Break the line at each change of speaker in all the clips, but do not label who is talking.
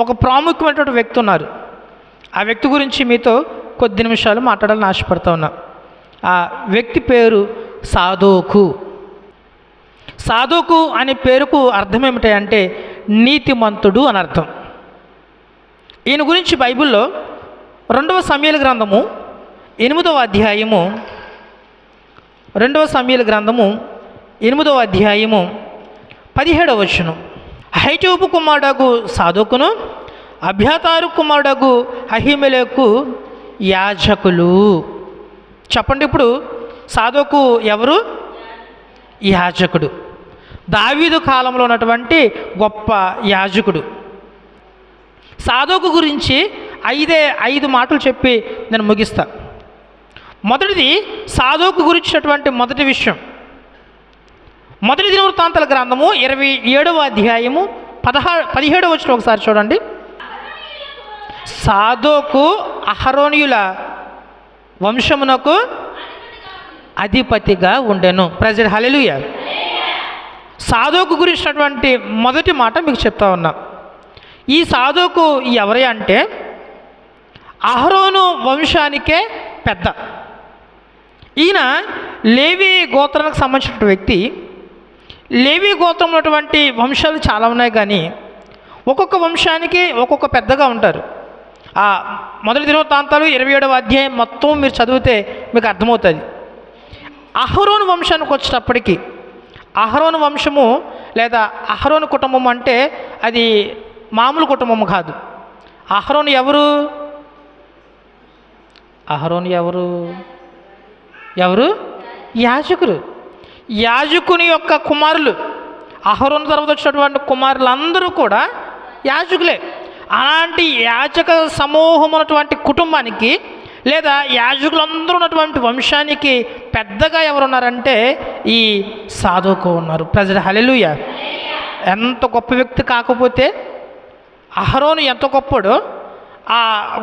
ఒక ప్రాముఖ్యమైనటువంటి వ్యక్తి ఉన్నారు. ఆ వ్యక్తి గురించి మీతో కొద్ది నిమిషాలు మాట్లాడాలని ఆశపడుతూ ఉన్నా. ఆ వ్యక్తి పేరు సాదోకు. సాదోకు అనే పేరుకు అర్థం ఏమిటంటే నీతిమంతుడు అని అర్థం. ఈయన గురించి బైబిల్లో 2వ సమూయేలు గ్రంథము 8వ అధ్యాయము 2వ సమూయేలు గ్రంథము 8వ అధ్యాయము 17వ వచనం. అహీటూబు కుమారుడగు సాదోకును అబ్యాతారు కుమారుడగు అహీమెలెకు యాజకులు. చెప్పండి, ఇప్పుడు సాదోకు ఎవరు? యాజకుడు. దావీదు కాలంలో ఉన్నటువంటి గొప్ప యాజకుడు. సాదోకు గురించి 5 మాటలు చెప్పి నేను ముగిస్తా. మొదటిది, సాదోకు గురించినటువంటి మొదటి విషయం, మొదటి దినవృత్తాంతాల గ్రంథము 27వ అధ్యాయము 17వ వచనం ఒకసారి చూడండి. సాదోకు అహరోనీయుల వంశమునకు అధిపతిగా ఉండెను. ప్రెజెంట్ హల్లెలూయా. సాదోకు గురించినటువంటి మొదటి మాట మీకు చెప్తా ఉన్నా. ఈ సాదోకు ఎవరి అంటే అహరోను వంశానికే పెద్ద. ఈయన లేవి గోత్రానికి సంబంధించిన వ్యక్తి. లేవి గోత్రం ఉన్నటువంటి వంశాలు చాలా ఉన్నాయి, కానీ ఒక్కొక్క వంశానికి ఒక్కొక్క పెద్దగా ఉంటారు. ఆ మొదటి దినవృత్తాంతాలు 27వ అధ్యాయం మొత్తం మీరు చదివితే మీకు అర్థమవుతుంది. అహరోను వంశానికి వచ్చేటప్పటికి, అహరోను వంశము లేదా అహరోను కుటుంబం అంటే అది మామూలు కుటుంబం కాదు. అహరోను ఎవరు? అహరోను ఎవరు? యాజకులు. యాజకుని యొక్క కుమారులు. అహరోను తర్వాత వచ్చినటువంటి కుమారులందరూ కూడా యాజకులే. అలాంటి యాజక సమూహం ఉన్నటువంటి కుటుంబానికి లేదా యాజకులందరూ ఉన్నటువంటి వంశానికి పెద్దగా ఎవరున్నారంటే ఈ సాదోకు ఉన్నారు. ప్రజలు హల్లెలూయా. ఎంత గొప్ప వ్యక్తి కాకపోతే అహరోను ఎంత గొప్పడో ఆ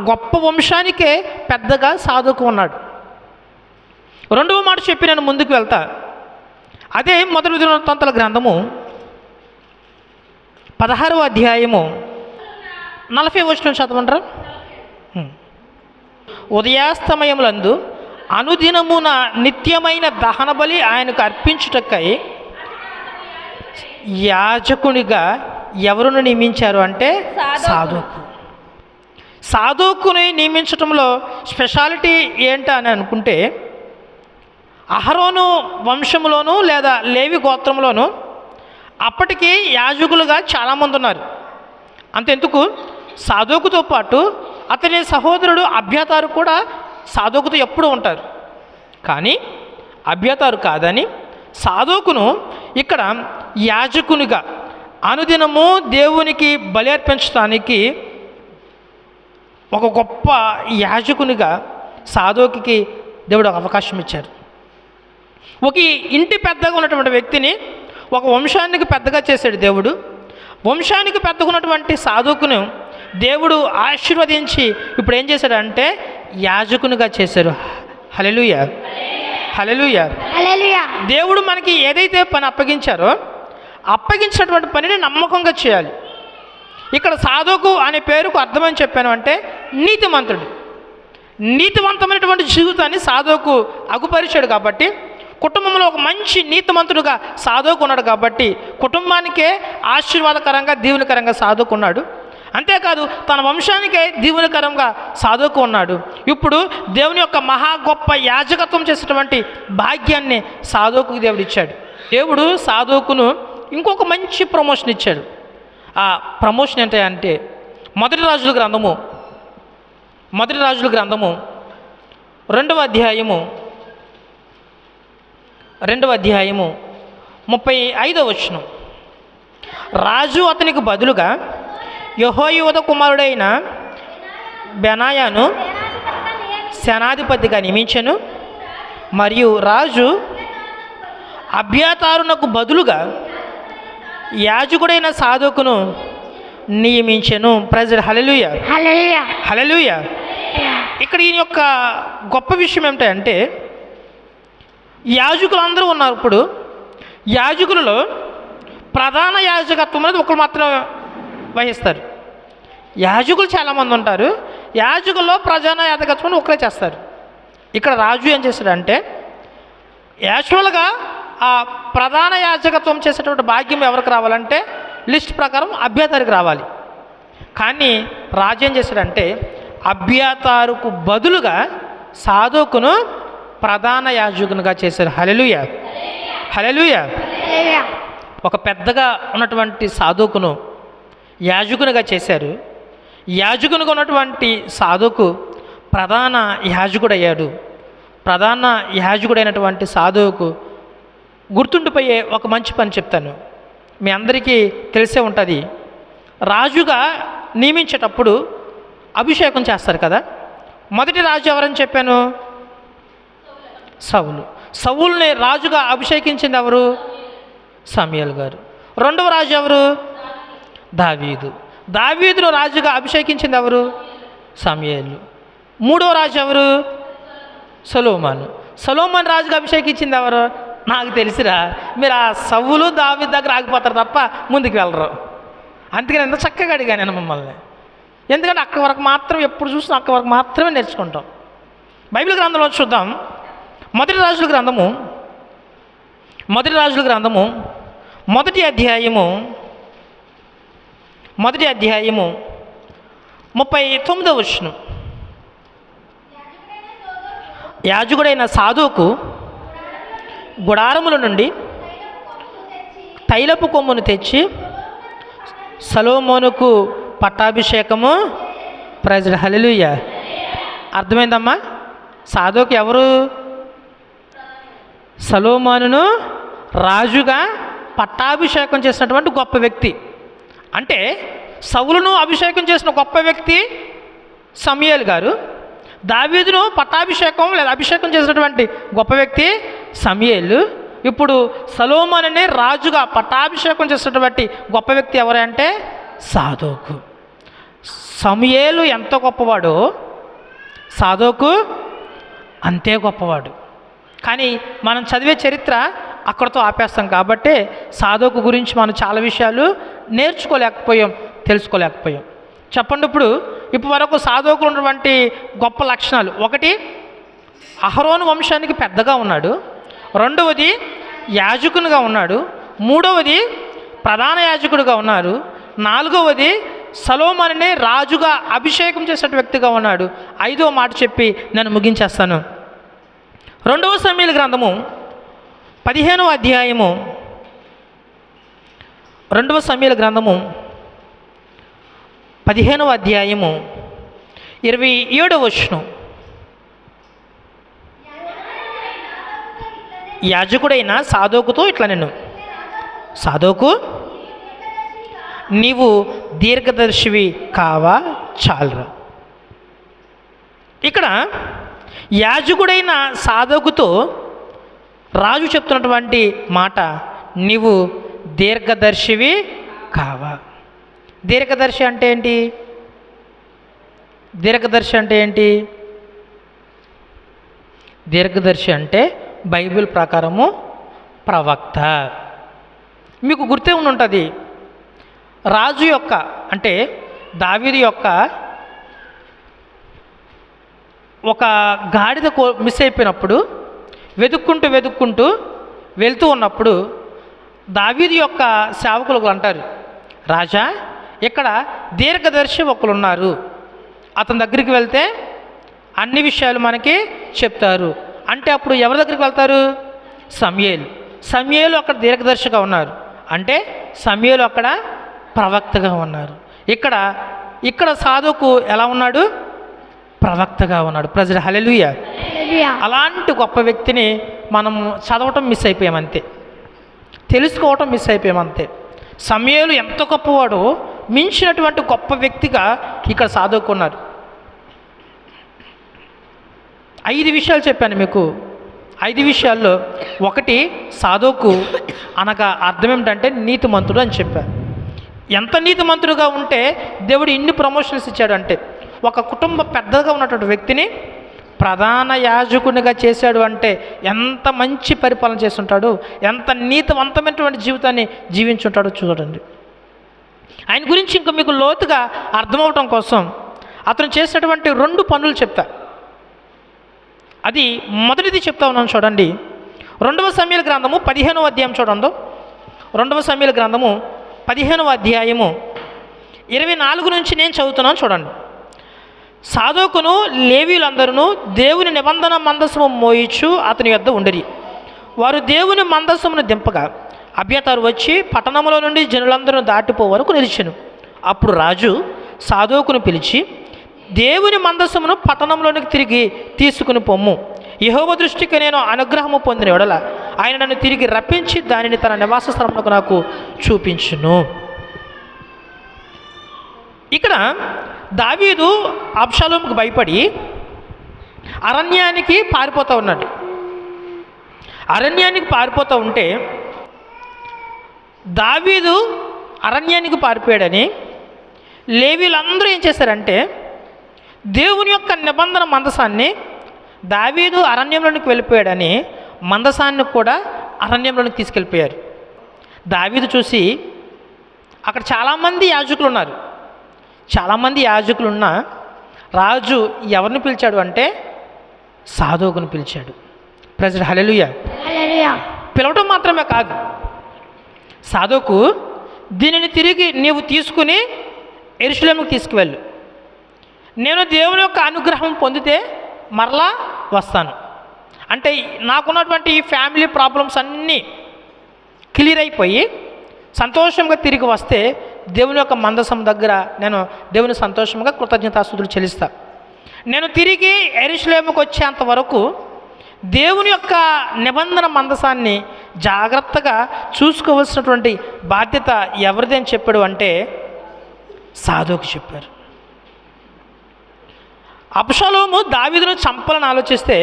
గొప్ప వంశానికే పెద్దగా సాదోకు ఉన్నాడు. 2వ మాట చెప్పి నేను ముందుకు వెళ్తా. అదే మొదటి దినవృత్తాంతాల గ్రంథము 16వ అధ్యాయము 40వ వచనం చదవంటారా? ఉదయాస్తమయములందు అనుదినమున నిత్యమైన దహన బలి ఆయనకు అర్పించుటకై యాజకునిగా ఎవరును నియమించారు అంటే సాదోకు. సాదోకుని నియమించటంలో స్పెషాలిటీ ఏంటని అనుకుంటే, అహరోను వంశంలోనూ లేదా లేవి గోత్రంలోనూ అప్పటికి యాజకులుగా చాలామంది ఉన్నారు. అంతెందుకు, సాదోకుతో పాటు అతని సహోదరుడు అబ్యాతారు కూడా సాదోకుతో ఎప్పుడూ ఉంటారు. కానీ అబ్యాతారు కాదని సాదోకును ఇక్కడ యాజకునిగా అనుదినము దేవునికి బలి అర్పించడానికి ఒక గొప్ప యాజకునిగా సాదోకుకి దేవుడు అవకాశం ఇచ్చారు. ఒక ఇంటి పెద్దగా ఉన్నటువంటి వ్యక్తిని ఒక వంశానికి పెద్దగా చేశాడు దేవుడు. వంశానికి పెద్దగా ఉన్నటువంటి సాదోకును దేవుడు ఆశీర్వదించి ఇప్పుడు ఏం చేశాడంటే యాజకునిగా చేశారు. హల్లెలూయా, హల్లెలూయా, హల్లెలూయా. దేవుడు మనకి ఏదైతే పని అప్పగించారో అప్పగించినటువంటి పనిని నమ్మకంగా చేయాలి. ఇక్కడ సాదోకు అనే పేరుకు అర్థమని చెప్పాను అంటే నీతిమంతుడు. నీతివంతమైనటువంటి జీవితాన్ని సాదోకు అగుపరిచాడు కాబట్టి, కుటుంబంలో ఒక మంచి నీతిమంతుడుగా సాదోకు ఉన్నాడు కాబట్టి కుటుంబానికే ఆశీర్వాదకరంగా దీవెనకరంగా సాదోకు ఉన్నాడు. అంతేకాదు తన వంశానికే దీవెనకరంగా సాదోకు ఉన్నాడు. ఇప్పుడు దేవుని యొక్క మహా గొప్ప యాజకత్వం చేసేటువంటి భాగ్యాన్ని సాదోకుకి దేవుడు ఇచ్చాడు. దేవుడు సాదోకును ఇంకొక మంచి ప్రమోషన్ ఇచ్చాడు. ఆ ప్రమోషన్ ఏంటంటే మొదటి రాజుల గ్రంథము 2వ అధ్యాయము 35వ వచనం. రాజు అతనికి బదులుగా యెహోయాదా కుమారుడైన బెనాయాను సేనాధిపతిగా నియమించెను. మరియు రాజు అబ్యాతారునకు బదులుగా యాజకుడైన సాదోకును నియమించెను. ప్రైజ్ హల్లెలూయా, హల్లెలూయా, హల్లెలూయా. ఇక్కడ ఈయన యొక్క గొప్ప విషయం ఏమిటంటే యాజకులు అందరూ ఉన్నారు. ఇప్పుడు యాజకులలో ప్రధాన యాజకత్వం అనేది ఒకరు మాత్రం వహిస్తారు. యాజకులు చాలామంది ఉంటారు. యాజకుల్లో ప్రధాన యాజకత్వం ఒకరే చేస్తారు. ఇక్కడ రాజు ఏం చేశాడంటే యాక్చువల్గా ఆ ప్రధాన యాజకత్వం చేసేటువంటి భాగ్యం ఎవరికి రావాలంటే లిస్ట్ ప్రకారం అబ్యాతారికి రావాలి. కానీ రాజు ఏం చేశాడంటే అబ్యాతారుకు బదులుగా సాదోకును ప్రధాన యాజకునిగా చేశారు. హల్లెలూయా, హల్లెలూయా. ఒక పెద్దగా ఉన్నటువంటి సాదోకును యాజకునిగా చేశారు. యాజకునిగా ఉన్నటువంటి సాదోకు ప్రధాన యాజకుడయ్యాడు. ప్రధాన యాజకుడైనటువంటి సాదోకు గుర్తుండిపోయే ఒక మంచి పని చెప్తాను. మీ అందరికీ తెలిసే ఉంటుంది. రాజుగా నియమించేటప్పుడు అభిషేకం చేస్తారు కదా. మొదటి రాజు ఎవరని చెప్పాను? సౌలు. సౌలుని రాజుగా అభిషేకించింది ఎవరు? సమూయేలు గారు. రెండవ రాజు ఎవరు? దావీదు. దావీదును రాజుగా అభిషేకించింది ఎవరు? సమూయేలు. మూడవ రాజు ఎవరు? సొలొమోను. సొలొమోను రాజుగా అభిషేకించింది ఎవరు? నాకు తెలిసిరా, మీరు ఆ సౌలు దావీదు దగ్గర ఆగిపోతారు తప్ప ముందుకు వెళ్ళరు. అందుకని ఎంత చక్కగా అడిగాను నేను మిమ్మల్ని. ఎందుకంటే అక్కడి వరకు మాత్రం ఎప్పుడు చూసినా అక్కడి వరకు మాత్రమే నేర్చుకుంటాం. బైబిల్ గ్రంథంలో చూద్దాం. మొదటి రాజుల గ్రంథము మొదటి అధ్యాయము 39వ వచనం. యాజకుడైన సాదోకు గుడారముల నుండి తైలపు కొమ్మును తెచ్చి సొలొమోనుకు పట్టాభిషేకము. ప్రైజ్ హల్లెలూయా. అర్థమైందమ్మా? సాదోకు ఎవరు? సొలొమోనును రాజుగా పట్టాభిషేకం చేసినటువంటి గొప్ప వ్యక్తి. అంటే సౌలును అభిషేకం చేసిన గొప్ప వ్యక్తి సమూయేలు గారు. దావీదును పట్టాభిషేకం లేదా అభిషేకం చేసినటువంటి గొప్ప వ్యక్తి సమూయేలు. ఇప్పుడు సొలొమోనుని రాజుగా పట్టాభిషేకం చేసినటువంటి గొప్ప వ్యక్తి ఎవరంటే సాదోకు. సమూయేలు ఎంత గొప్పవాడో సాదోకు అంతే గొప్పవాడు. కానీ మనం చదివే చరిత్ర అక్కడితో ఆపేస్తాం కాబట్టి సాదోకు గురించి మనం చాలా విషయాలు నేర్చుకోలేకపోయాం, తెలుసుకోలేకపోయాం. చెప్పండి, ఇప్పుడు వరకు సాదోకు ఉన్నటువంటి గొప్ప లక్షణాలు: ఒకటి, అహరోను వంశానికి పెద్దగా ఉన్నాడు. రెండవది, యాజకునిగా ఉన్నాడు. మూడవది, ప్రధాన యాజకుడిగా ఉన్నారు. నాలుగవది, సొలొమోనుని రాజుగా అభిషేకం చేసే వ్యక్తిగా ఉన్నాడు. ఐదవ మాట చెప్పి నేను ముగించేస్తాను. 2వ సమూయేలు గ్రంథము 15వ అధ్యాయము 2వ సమూయేలు గ్రంథము 15వ అధ్యాయము 27వ వచనం. యాజకుడైన సాదోకుతో ఇట్లా నేను, సాదోకు నీవు దీర్ఘదర్శివి కావా చాలురా. ఇక్కడ యాజకుడైన సాదోకుతో రాజు చెప్తున్నటువంటి మాట, నీవు దీర్ఘదర్శివి కావా. దీర్ఘదర్శి అంటే ఏంటి? దీర్ఘదర్శి అంటే బైబిల్ ప్రకారము ప్రవక్త. మీకు గుర్తే ఉంటుంది, రాజు యొక్క అంటే దావీదు యొక్క ఒక గాడిద మిస్ అయిపోయినప్పుడు వెతుక్కుంటూ వెళ్తూ ఉన్నప్పుడు దావీదు యొక్క సేవకులు అంటారు, రాజా ఇక్కడ దీర్ఘదర్శి ఒకరు ఉన్నారు, అతని దగ్గరికి వెళ్తే అన్ని విషయాలు మనకి చెప్తారు. అంటే అప్పుడు ఎవరి దగ్గరికి వెళ్తారు? సమూయేలు అక్కడ దీర్ఘదర్శిగా ఉన్నారు. అంటే సమూయేలు అక్కడ ప్రవక్తగా ఉన్నారు. ఇక్కడ సాదోకు ఎలా ఉన్నాడు? ప్రవక్తగా ఉన్నాడు. ప్రజలు హల్లెలూయా. అలాంటి గొప్ప వ్యక్తిని మనము చదవటం మిస్ అయిపోయామంతే, తెలుసుకోవటం మిస్ అయిపోయామంతే. సమూయేలు ఎంత గొప్పవాడో మించినటువంటి గొప్ప వ్యక్తిగా ఇక్కడ సాదోకు ఉన్నారు. 5 విషయాలు చెప్పాను మీకు. 5 విషయాల్లో ఒకటి, సాదోకు అనగా అర్థం ఏమిటంటే నీతిమంతుడు అని చెప్పారు. ఎంత నీతిమంతుడుగా ఉంటే దేవుడు ఇన్ని ప్రమోషన్స్ ఇచ్చాడు అంటే, ఒక కుటుంబ పెద్దగా ఉన్నటువంటి వ్యక్తిని ప్రధాన యాజకునిగా చేశాడు అంటే ఎంత మంచి పరిపాలన చేస్తుంటాడు, ఎంత నీతివంతమైనటువంటి జీవితాన్ని జీవించుంటాడో చూడండి. ఆయన గురించి ఇంకా మీకు లోతుగా అర్థమవటం కోసం అతను చేసినటువంటి 2 పనులు చెప్తా. అది మొదటిది చెప్తా ఉన్నాను చూడండి. 2వ సమూయేలు గ్రంథము 15వ అధ్యాయం చూడండి. 2వ సమూయేలు గ్రంథము 15వ అధ్యాయము 24 నుంచి నేను చదువుతున్నాను చూడండి. సాదోకును లేవీయులందరూ దేవుని నిబంధన మందసము మోయిచు అతని యొద్ద ఉండిరి. వారు దేవుని మందసమును దింపగా అబ్యాతారు వచ్చి పట్టణంలో నుండి జనులందరూ దాటిపో వరకు నిలిచెను. అప్పుడు రాజు సాదోకును పిలిచి, దేవుని మందసమును పట్టణంలోనికి తిరిగి తీసుకుని పొమ్ము. యెహోవా దృష్టికి నేను అనుగ్రహము పొందిన యెడల ఆయన నన్ను తిరిగి రప్పించి దానిని తన నివాస స్థలమునకు నాకు చూపించును. ఇక్కడ దావీదు అబ్షాలోముకు భయపడి అరణ్యానికి పారిపోతూ ఉన్నాడు. అరణ్యానికి పారిపోతూ ఉంటే దావీదు అరణ్యానికి పారిపోయాడని లేవీలందరూ ఏం చేశారంటే దేవుని యొక్క నిబంధన మందసాన్ని, దావీదు అరణ్యంలోనికి వెళ్ళిపోయాడని మందసాన్ని కూడా అరణ్యంలోనికి తీసుకెళ్ళిపోయారు. దావీదు చూసి అక్కడ చాలామంది యాజకులు ఉన్నారు. చాలామంది యాజకులు ఉన్న రాజు ఎవరిని పిలిచాడు అంటే సాదోకును పిలిచాడు. ప్రెసిడెంట్ హల్లెలూయా. పిలవటం మాత్రమే కాదు, సాదోకు దీనిని తిరిగి నీవు తీసుకుని యెరూషలేముకు తీసుకువెళ్ళు. నేను దేవుని యొక్క అనుగ్రహం పొందితే మరలా వస్తాను. అంటే నాకున్నటువంటి ఈ ఫ్యామిలీ ప్రాబ్లమ్స్ అన్నీ క్లియర్ అయిపోయి సంతోషంగా తిరిగి వస్తే దేవుని యొక్క మందసం దగ్గర నేను దేవుని సంతోషంగా కృతజ్ఞతాస్తుతులు చెల్లిస్తా. నేను తిరిగి యెరూషలేముకు వచ్చేంత వరకు దేవుని యొక్క నిబంధన మందసాన్ని జాగ్రత్తగా చూసుకోవాల్సినటువంటి బాధ్యత ఎవరిదని చెప్పాడు అంటే సాదోకు చెప్పారు. అబ్షాలోము దావీదును చంపాలని ఆలోచిస్తే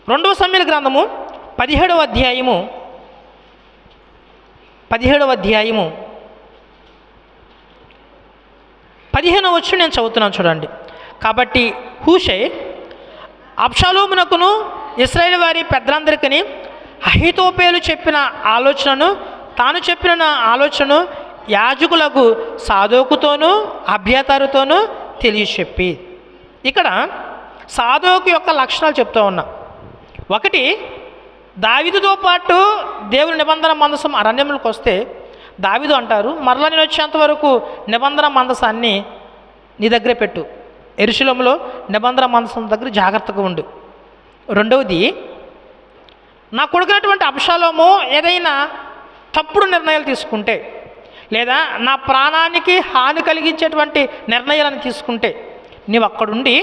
2వ సమూయేలు గ్రంథము 17వ అధ్యాయము 15వ వచనం నేను చదువుతున్నాను చూడండి. కాబట్టి హూషై అబ్షాలోమునకును ఇశ్రాయేలు వారి పెద్దలందరికీ అహీతోపేలు చెప్పిన ఆలోచనను, తాను చెప్పిన ఆలోచనను యాజకులకు సాదోకుతోనూ అబ్యాతారుతోనూ తెలియచెప్పి, ఇక్కడ సాదోకు యొక్క లక్షణాలు చెప్తూ ఉన్నా. ఒకటి, దావీదుతో పాటు దేవుని నిబంధన మందసం అరణ్యంలోకి వస్తే దావీదు అంటారు, మరలా నేను వచ్చేంత వరకు నిబంధన మందసాన్ని నీ దగ్గరే పెట్టు, యెరూషలేములో నిబంధన మందసం దగ్గర జాగ్రత్తగా ఉండు. రెండవది, నా కొడుకునటువంటి అబ్షాలోము ఏదైనా తప్పుడు నిర్ణయాలు తీసుకుంటే లేదా నా ప్రాణానికి హాని కలిగించేటువంటి నిర్ణయాలను తీసుకుంటే నీవు అక్కడుండి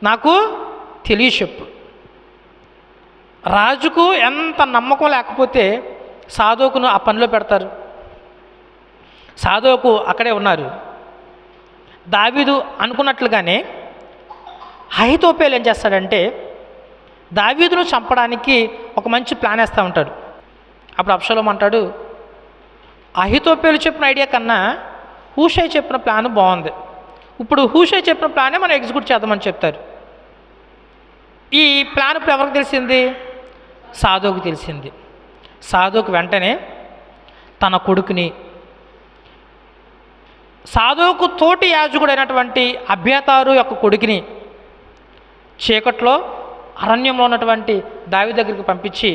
నాకు తెలియచెప్పు. రాజుకు ఎంత నమ్మకం లేకపోతే సాదోకును ఆ పనిలో పెడతారు. సాదోకు అక్కడే ఉన్నారు. దావీదు అనుకున్నట్లుగానే అహీతోపేలు ఏం చేస్తాడంటే దావీదును చంపడానికి ఒక మంచి ప్లాన్ వేస్తూ ఉంటాడు. అప్పుడు అబ్షాలోము అంటాడు, అహీతోపేలు చెప్పిన ఐడియా కన్నా హూషై చెప్పిన ప్లాన్ బాగుంది, ఇప్పుడు హూషై చెప్పిన ప్లానే మనం ఎగ్జిక్యూట్ చేద్దామని చెప్తారు. ఈ ప్లాన్ ఇప్పుడు ఎవరికి తెలిసింది? సాదోకు తెలిసింది. సాదోకు వెంటనే తన కొడుకుని, సాదోకు తోటి యాజకుడైనటువంటి అబ్యాతారు యొక్క కొడుకుని చీకట్లో అరణ్యంలో ఉన్నటువంటి దావీదు దగ్గరికి పంపించి,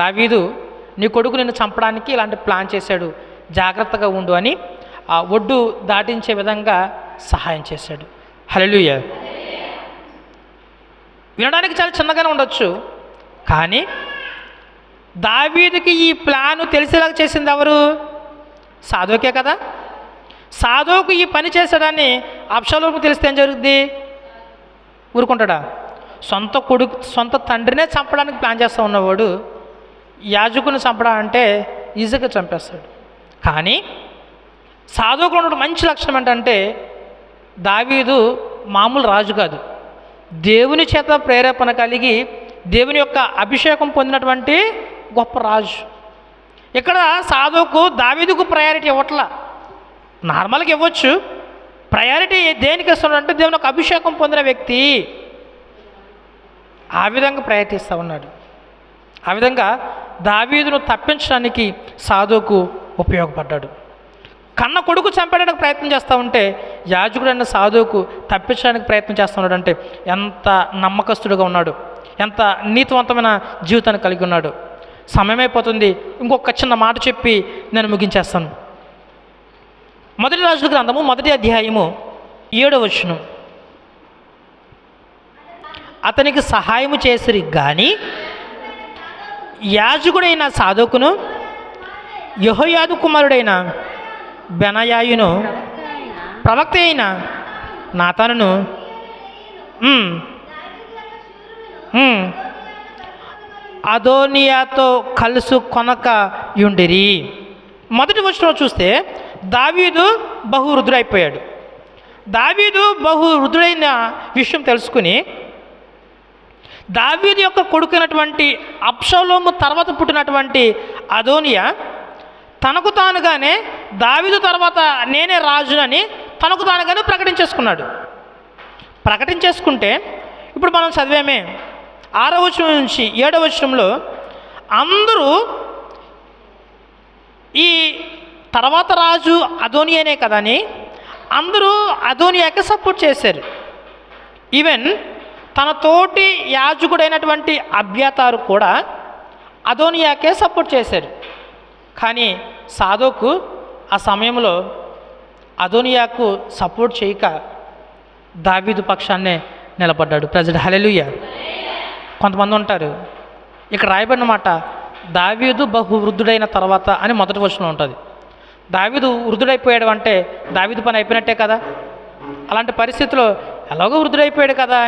దావీదు నీ కొడుకు నిన్ను చంపడానికి ఇలాంటి ప్లాన్ చేశాడు, జాగ్రత్తగా ఉండు అని ఆ ఒడ్డు దాటించే విధంగా సహాయం చేశాడు. హల్లెలూయా. వినడానికి చాలా చిన్నగానే ఉండొచ్చు, కానీ దావీదుకి ఈ ప్లాను తెలిసేలాగా చేసింది ఎవరు? సాదోకే కదా. సాదోకు ఈ పని చేశాడని అబ్షాలోముకు తెలిస్తే ఏం జరుగుద్ది? ఊరుకుంటాడా? సొంత కొడుకు, సొంత తండ్రినే చంపడానికి ప్లాన్ చేస్తూ ఉన్నవాడు యాజకుని చంపడం అంటే ఈజీగా చంపేస్తాడు. కానీ సాదోకులో ఉన్న మంచి లక్షణం ఏంటంటే దావీదు మామూలు రాజు కాదు, దేవుని చేత ప్రేరేపణ కలిగి దేవుని యొక్క అభిషేకం పొందినటువంటి గొప్ప రాజు. ఇక్కడ సాదోకు దావీదుకు ప్రయారిటీ ఇవ్వట్లా, నార్మల్గా ఇవ్వచ్చు. ప్రయారిటీ దేనికి ఇస్తున్నాడంటే దేవుని యొక్క అభిషేకం పొందిన వ్యక్తి, ఆ విధంగా ప్రయారిటీ ఇస్తూ ఉన్నాడు. ఆ విధంగా దావీదును తప్పించడానికి సాదోకు ఉపయోగపడ్డాడు. కన్న కొడుకు చంపడానికి ప్రయత్నం చేస్తూ ఉంటే యాజకుడైన సాదోకు తప్పించడానికి ప్రయత్నం చేస్తూ ఉన్నాడు. అంటే ఎంత నమ్మకస్తుడుగా ఉన్నాడు, ఎంత నీతివంతమైన జీవితాన్ని కలిగి ఉన్నాడు. సమయమైపోతుంది, ఇంకొక చిన్న మాట చెప్పి నేను ముగించేస్తాను. మొదటి రాజుల గ్రంథము 1వ అధ్యాయము 7వ వచనం. అతనికి సహాయము చేసిరి కానీ యాజకుడైన సాదోకును యెహోయాదు కుమారుడైన బెనాయాయును ప్రవక్త అయిన నాతానును అదోనియాతో కలుసు కొనక యుండిరి. మొదటి వచనంలో చూస్తే దావీదు బహువృద్ధుడైపోయాడు. దావీదు బహువృద్ధుడైన విషయం తెలుసుకుని దావీదు యొక్క కొడుకునటువంటి అబ్షాలోము తర్వాత పుట్టినటువంటి అదోనియా తనకు తానుగానే దావీదు తర్వాత నేనే రాజునని తనకు తానుగానే ప్రకటించేసుకున్నాడు. ప్రకటించేసుకుంటే ఇప్పుడు మనం చదివామే 6వ వచనం నుంచి 7వ వచనంలో అందరూ ఈ తర్వాత రాజు అదోనియానే కదా అని అందరూ అదోనియాకి సపోర్ట్ చేశారు. ఈవెన్ తన తోటి యాజకుడైనటువంటి అబ్యాతారు కూడా అదోనియాకే సపోర్ట్ చేశారు. కానీ సాదోకు ఆ సమయంలో అదోనియాకు సపోర్ట్ చేయక దావీదు పక్షాన్నే నిలబడ్డాడు. ప్రజెంట్ హల్లెలూయా. కొంతమంది ఉంటారు, ఇక్కడ రాయబడిన మాట దావీదు బహువృద్ధుడైన తర్వాత అని మొదటి వచనంలో ఉంటుంది. దావీదు వృద్ధుడైపోయాడు అంటే దావీదు పని అయిపోయినట్టే కదా. అలాంటి పరిస్థితిలో ఎలాగో వృద్ధుడైపోయాడు కదా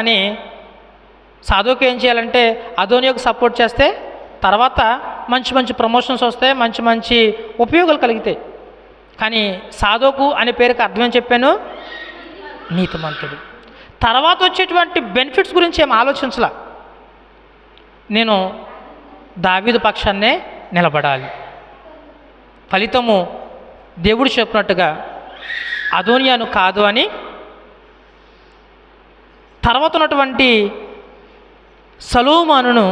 అని సాధువుకి ఏం చేయాలంటే అదోనియాకు సపోర్ట్ చేస్తే తర్వాత మంచి మంచి ప్రమోషన్స్ వస్తాయి, మంచి మంచి ఉపయోగాలు కలిగితాయి. కానీ సాధువుకు అనే పేరుకి అర్థం ఏం చెప్పాను? నీతిమంతుడు. తర్వాత వచ్చేటువంటి బెనిఫిట్స్ గురించి ఏం ఆలోచించలా. నేను దావీదు పక్షాన్నే నిలబడాలి. ఫలితము దేవుడు చెప్పినట్టుగా అదోనియాను కాదు అని తర్వాత ఉన్నటువంటి సొలొమోనును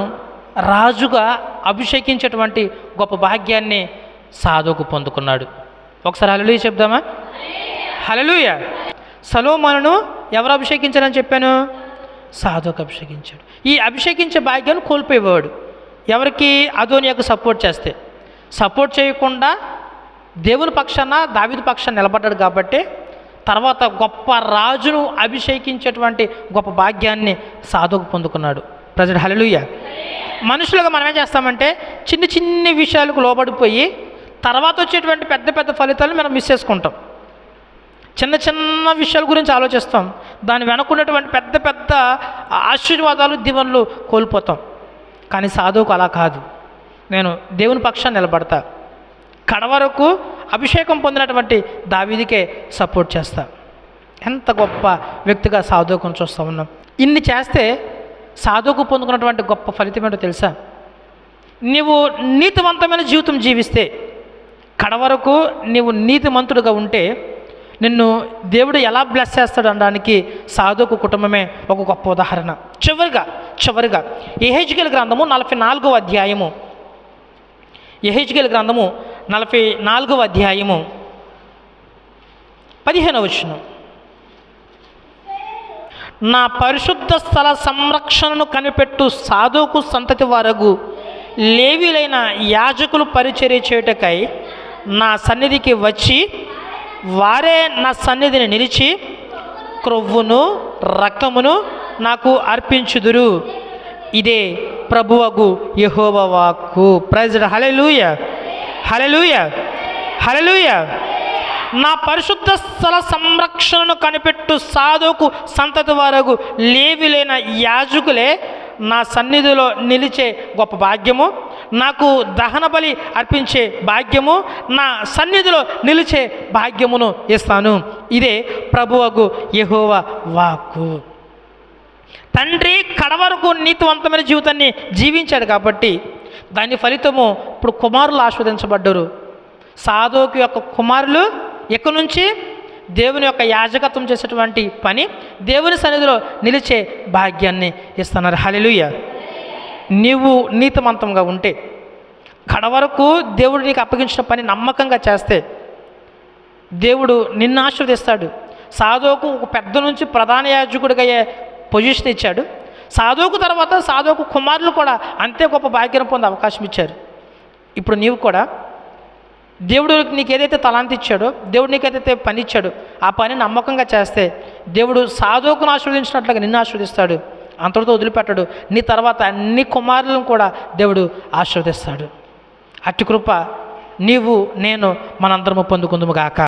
రాజుగా అభిషేకించేటువంటి గొప్ప భాగ్యాన్ని సాదోకు పొందుకున్నాడు. ఒకసారి హల్లెలూయా చెప్దామా? హల్లెలూయా. సొలొమోనును ఎవరు అభిషేకించారని చెప్పాను? సాదోకు అభిషేకించాడు. ఈ అభిషేకించే భాగ్యాన్ని కోల్పోయేవాడు ఎవరికి? అదోనియాకు సపోర్ట్ చేస్తే. సపోర్ట్ చేయకుండా దేవుని పక్షాన దావీదు పక్షాన నిలబడ్డాడు కాబట్టి తర్వాత గొప్ప రాజును అభిషేకించేటువంటి గొప్ప భాగ్యాన్ని సాదోకు పొందుకున్నాడు. ప్రజెంట్ హల్లెలూయా. మనుషులుగా మనం ఏం చేస్తామంటే చిన్న చిన్న విషయాలకు లోబడిపోయి తర్వాత వచ్చేటువంటి పెద్ద పెద్ద ఫలితాలను మనం మిస్ చేసుకుంటాం. చిన్న చిన్న విషయాల గురించి ఆలోచిస్తాం, దాని వెనుకున్నటువంటి పెద్ద పెద్ద ఆశీర్వాదాలు దీవెనలు కోల్పోతాం. కానీ సాధువుకు అలా కాదు. నేను దేవుని పక్షాన్ని నిలబడతా, కడవరకు అభిషేకం పొందినటువంటి దావీదుకే సపోర్ట్ చేస్తా. ఎంత గొప్ప వ్యక్తిగా సాధువుకుని చూస్తూ ఉన్నాం. ఇన్ని చేస్తే సాధువుకు పొందుకున్నటువంటి గొప్ప ఫలితం ఏంటో తెలుసా? నీవు నీతివంతమైన జీవితం జీవిస్తే, కడవరకు నీవు నీతిమంతుడుగా ఉంటే నిన్ను దేవుడు ఎలా బ్లెస్ చేస్తాడు అనడానికి సాధువుకు కుటుంబమే ఒక గొప్ప ఉదాహరణ. చివరిగా యెహెజ్కేలు గ్రంథము 44వ అధ్యాయము, యెహెజ్కేలు గ్రంథము 44వ అధ్యాయము 15వ వచనం. నా పరిశుద్ధ స్థల సంరక్షణను కనిపెట్టు సాధువుకు సంతతి వారగు లేవీలైన యాజకులు పరిచర్య చేయుటకై నా సన్నిధికి వచ్చి వారే నా సన్నిధిని నిలిచి క్రొవ్వును రక్తమును నాకు అర్పించుదురు. ఇదే ప్రభువగు యెహోవా వాక్కు. ప్రైజ్ హల్లెలూయా, హల్లెలూయా, హల్లెలూయా. నా పరిశుద్ధ స్థల సంరక్షణను కనిపెట్టు సాధువుకు సంతతి వారగు లేవీలైన యాజకులే నా సన్నిధిలో నిలిచే గొప్ప భాగ్యము, నాకు దహన బలి అర్పించే భాగ్యము, నా సన్నిధిలో నిలిచే భాగ్యమును ఇస్తాను. ఇదే ప్రభువగు యెహోవా వాక్కు. తండ్రి కడవరకు నీతివంతమైన జీవితాన్ని జీవించాడు కాబట్టి దాని ఫలితము ఇప్పుడు కుమారులు ఆస్వాదించబడ్డారు. సాధువుకు యొక్క కుమారులు ఇక నుంచి దేవుని యొక్క యాజకత్వం చేసేటువంటి పని, దేవుని సన్నిధిలో నిలిచే భాగ్యాన్ని ఇస్తున్నారు. హల్లెలూయా. నీవు నీతిమంతంగా ఉంటే, కడవరకు దేవుడు నీకు అప్పగించిన పని నమ్మకంగా చేస్తే దేవుడు నిన్ను ఆశీర్వదిస్తాడు. సాదోకు ఒక పెద్ద నుంచి ప్రధాన యాజకుడిగా అయ్యే పొజిషన్ ఇచ్చాడు. సాదోకు తర్వాత సాదోకు కుమారులు కూడా అంతే గొప్ప భాగ్యం పొందే అవకాశం ఇచ్చారు. ఇప్పుడు నీవు కూడా దేవుడు నీకు ఏదైతే తలాంతి ఇచ్చాడో, దేవుడు నీకు ఏదైతే పని ఇచ్చాడో ఆ పని నమ్మకంగా చేస్తే దేవుడు సాదోకును ఆశీర్వదించినట్లుగా నిన్ను ఆశీర్వదిస్తాడు. అంతటితో వదిలిపెట్టాడు. నీ తర్వాత అన్ని కుమారులను కూడా దేవుడు ఆశీర్వదిస్తాడు. అట్టి కృప నీవు నేను మనందరము పొందుకుందుము గాక.